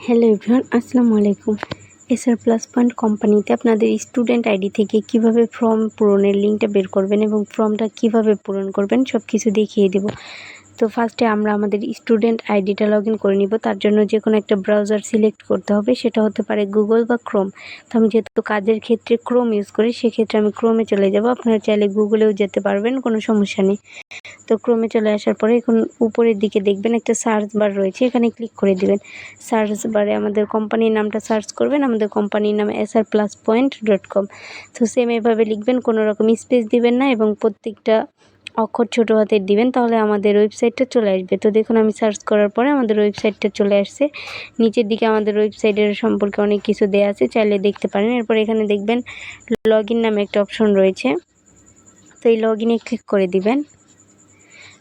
Hello everyone, আসসালামু আলাইকুম। SR plus point কোম্পানিতে আপনাদের স্টুডেন্ট আইডি থেকে কিভাবে ফর্ম পূরণের লিঙ্কটা বের করবেন এবং ফর্মটা কিভাবে পূরণ করবেন সব কিছু দেখিয়ে দেব। তো ফার্স্টে আমরা আমাদের স্টুডেন্ট আইডিটা লগ ইন করে নিব। তার জন্য যে কোনো একটা ব্রাউজার সিলেক্ট করতে হবে, সেটা হতে পারে গুগল বা ক্রোম। তো আমি যেহেতু কাজের ক্ষেত্রে ক্রোম ইউজ করি, সেক্ষেত্রে আমি ক্রোমে চলে যাব। আপনারা চাইলে গুগলেও যেতে পারবেন, কোনো সমস্যা নেই। তো ক্রোমে চলে আসার পরে এখন উপরের দিকে দেখবেন একটা সার্চ বার রয়েছে, এখানে ক্লিক করে দিবেন। সার্চ বারে আমাদের কোম্পানির নামটা সার্চ করবেন। আমাদের কোম্পানির নাম srpluspoint.com। তো সেম এভাবে লিখবেন, কোনো রকম স্পেস দিবেন না এবং প্রত্যেকটা অক্ষর ছোট হাতের দিবেন, তাহলে আমাদের ওয়েবসাইটটা চলে আসবে। তো দেখুন আমি সার্চ করার পরে আমাদের ওয়েবসাইটটা চলে আসছে। নিচের দিকে আমাদের ওয়েবসাইটের সম্পর্কে অনেক কিছু দেওয়া আছে, চাইলে দেখতে পারেন। এরপর এখানে দেখবেন লগ ইন নামে একটা অপশন রয়েছে, তো এই লগ ইনে ক্লিক করে দিবেন।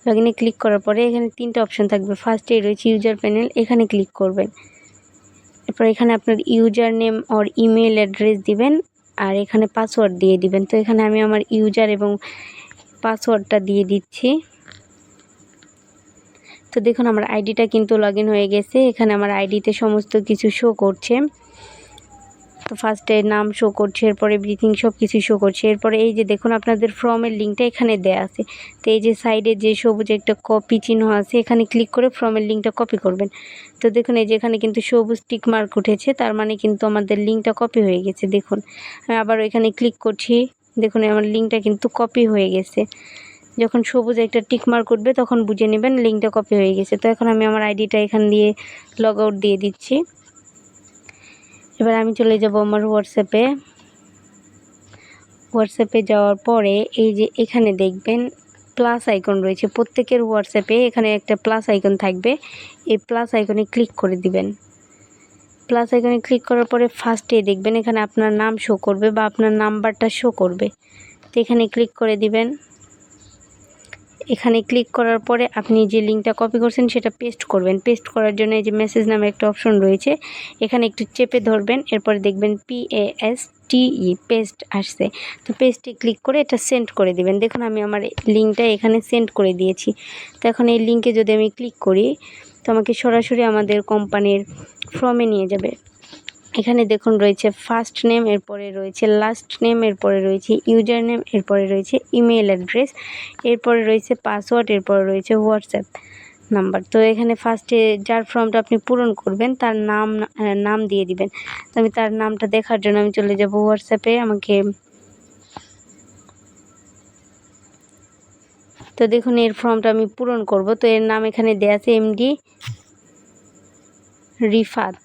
লগ ইনে ক্লিক করার পরে এখানে তিনটা অপশন থাকবে। ফার্স্টে রয়েছে ইউজার প্যানেল, এখানে ক্লিক করবেন। এরপর এখানে আপনার ইউজার নেম আর ইমেল অ্যাড্রেস দিবেন আর এখানে পাসওয়ার্ড দিয়ে দিবেন। তো এখানে আমি আমার ইউজার এবং পাসওয়ার্ডটা দিয়ে দিচ্ছি। তো দেখুন আমার আইডিটা কিন্তু লগ ইন হয়ে গেছে। এখানে আমার আইডিতে সমস্ত কিছু শো করছে। তো ফার্স্টে নাম শো করছে, এরপরে এভরিথিং সব কিছু শো করছে। এরপরে এই যে দেখুন আপনাদের ফর্মের লিঙ্কটা এখানে দেয়া আছে। তো এই যে সাইডে যে সবুজ একটা কপি চিহ্ন আছে, এখানে ক্লিক করে ফর্মের লিঙ্কটা কপি করবেন। তো দেখুন এই যে এখানে কিন্তু সবুজ টিক মার্ক উঠেছে, তার মানে কিন্তু আমাদের লিঙ্কটা কপি হয়ে গেছে। দেখুন আমি আবার এখানে ক্লিক করছি, দেখুন আমার লিঙ্কটা কিন্তু কপি হয়ে গেছে। যখন সবুজ একটা টিক মার্ক উঠবে তখন বুঝে নেবেন লিঙ্কটা কপি হয়ে গেছে। তো এখন আমি আমার আইডিটা এখান দিয়ে লগ আউট দিয়ে দিচ্ছি। এবার আমি চলে যাব আমার হোয়াটসঅ্যাপে যাওয়ার পরে এই যে এখানে দেখবেন প্লাস আইকন রয়েছে। প্রত্যেকের হোয়াটসঅ্যাপে এখানে একটা প্লাস আইকন থাকবে, এই প্লাস আইকনে ক্লিক করে দিবেন। প্লাস আইকনে ক্লিক করার পরে ফার্স্টে দেখবেন এখানে আপনার নাম শো করবে বা আপনার নাম্বারটা শো করবে। তো এখানে ক্লিক করে দিবেন। এখানে ক্লিক করার পরে আপনি যে লিঙ্কটা কপি করছেন সেটা পেস্ট করবেন। পেস্ট করার জন্য এই যে মেসেজ নামে একটা অপশন রয়েছে, এখানে একটু চেপে ধরবেন। এরপরে দেখবেন PASTE পেস্ট আসছে। তো পেস্টে ক্লিক করে এটা সেন্ড করে দিবেন। দেখুন আমি আমার লিঙ্কটা এখানে সেন্ড করে দিয়েছি। তো এখন এই লিঙ্কে যদি আমি ক্লিক করি তো আমাকে সরাসরি আমাদের কোম্পানির ফর্মে নিয়ে যাবে। এখানে দেখুন রয়েছে ফার্স্ট নেম, এরপরে রয়েছে লাস্ট নেম, এরপরে রয়েছে ইউজার নেম, এরপরে রয়েছে ইমেল অ্যাড্রেস, এরপরে রয়েছে পাসওয়ার্ড, এরপরে রয়েছে হোয়াটসঅ্যাপ নাম্বার। তো এখানে ফার্স্টে যার ফর্মটা আপনি পূরণ করবেন তার নাম দিয়ে দিবেন। তো আমি তার নামটা দেখার জন্য আমি চলে যাব হোয়াটসঅ্যাপে। তো দেখুন এর ফর্মটা আমি পূরণ করব। তো এর নাম এখানে দেওয়া আছে MD রিফাত।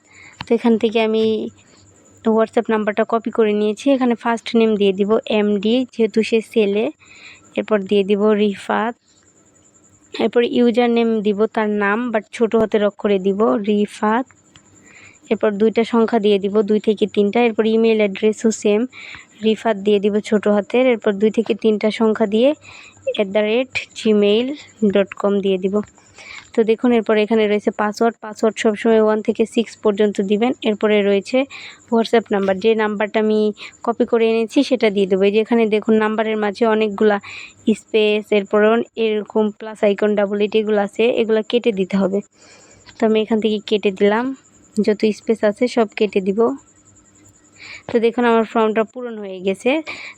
তো এখান থেকে আমি হোয়াটসঅ্যাপ নাম্বারটা কপি করে নিয়েছি। এখানে ফার্স্ট নেম দিয়ে দিব MD, যেহেতু সে ছেলে। এরপর দিয়ে দিব রিফাত। এরপর ইউজার নেম দিব তার নাম, বাট ছোট হাতের অক্ষরে দিব রিফাত। এরপর 2টা সংখ্যা দিয়ে দিব, 2 থেকে 3টা। এরপর ইমেল অ্যাড্রেসও সেম রিফাত দিয়ে দিব ছোট হাতের। এরপর 2 থেকে 3টা সংখ্যা দিয়ে @gmail.com দিয়ে দিব। তো দেখুন এরপর এখানে রয়েছে পাসওয়ার্ড সবসময় 1 থেকে 6 পর্যন্ত দিবেন। এরপরে রয়েছে হোয়াটসঅ্যাপ নাম্বার, যে নাম্বারটা আমি কপি করে এনেছি সেটা দিয়ে দেবো। এই যে এখানে দেখুন নাম্বারের মাঝে অনেকগুলা স্পেস, এরপর এরকম প্লাস আইকন, ডাবল ইট এগুলো আছে, এগুলো কেটে দিতে হবে। তো আমি এখান থেকে কেটে দিলাম, যত স্পেস আছে সব কেটে দিব। তো দেখুন আমার ফর্মটা পূরণ হয়ে গেছে।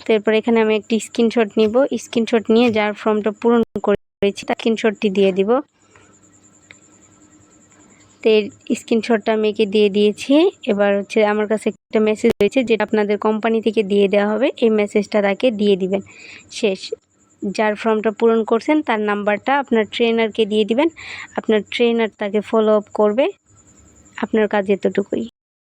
তো এরপর এখানে আমি একটি স্ক্রিনশট নিব। স্ক্রিনশট নিয়ে যার ফর্মটা পূরণ করেছি তার স্ক্রিনশটটি দিয়ে দিব। তো এর স্ক্রিনশটটা আমি একে দিয়ে দিয়েছি। এবার হচ্ছে আমার কাছে একটা মেসেজ রয়েছে যেটা আপনাদের কোম্পানি থেকে দিয়ে দেওয়া হবে, এই মেসেজটা তাকে দিয়ে দিবেন। শেষ। যার ফর্মটা পূরণ করছেন তার নাম্বারটা আপনার ট্রেনারকে দিয়ে দিবেন। আপনার ট্রেনার তাকে ফলো আপ করবে। আপনার কাজ এতটুকুই।